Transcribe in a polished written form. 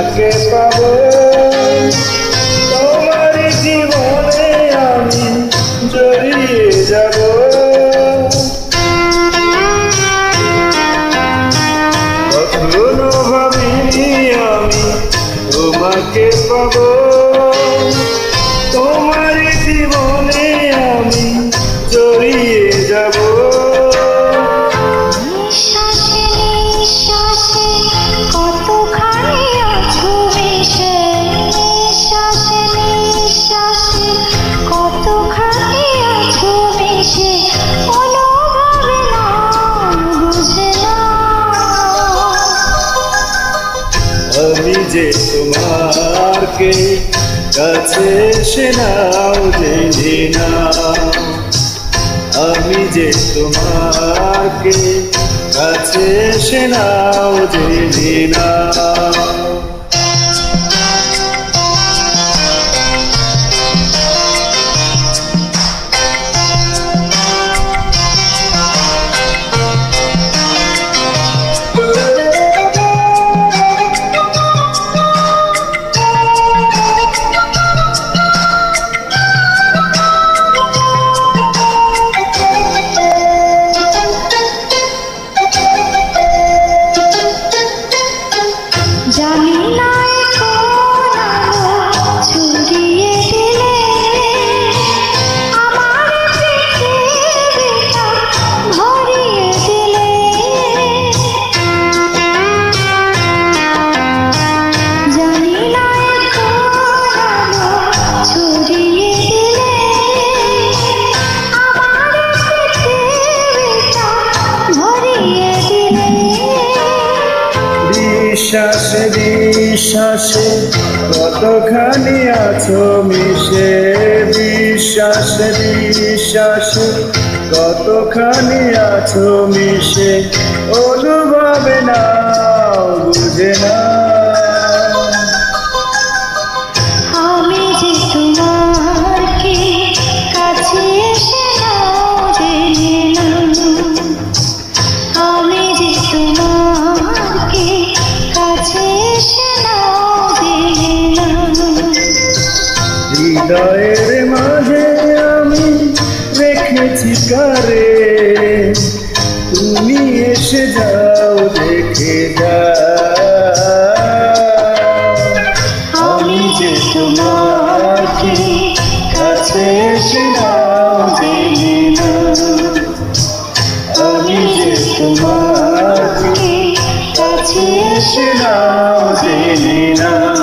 তোমাকে পাবো, তোমার জীবনে আমি জড়িয়ে যাব। কখনো ভাবিনি আমি তোমাকে পাবো, তোমার জীবনে আমি জড়িয়ে যাব। আমি যে তোমারকে কাছে এসে নাও জেনে নাও, আমি যে তোমারকে কাছে এসে নাও জেনে নাও। জানি না কোন আলো ছড়িয়ে দিলে আমার পৃথিবীটা ভরিয়ে দিলে, জানি না কোন আলো ছড়িয়ে দিলে আমার পৃথিবীটা ভরিয়ে দিলে। বিশ্বাসে বিশ্বাসে কতখানি আছো মিশে, বিশ্বাসে বিশ্বাসে কতখানি আছো মিশে, অনুভবে নাও বুঝে না। আমি যে তোমারকে কাছে এসে নাও জেনে নাও, আমি যে তোমারকে কাছে এসে নাও জেনে নাও। হৃদয়ের মাঝে আমি রেখেছি কারে, তুমি এসে যাও দেখে যাও। আমি যে তোমারকে কাছে এসে নাও জেনে নাও, আমি যে তোমারকে কাছে এসে নাও জেনে নাও।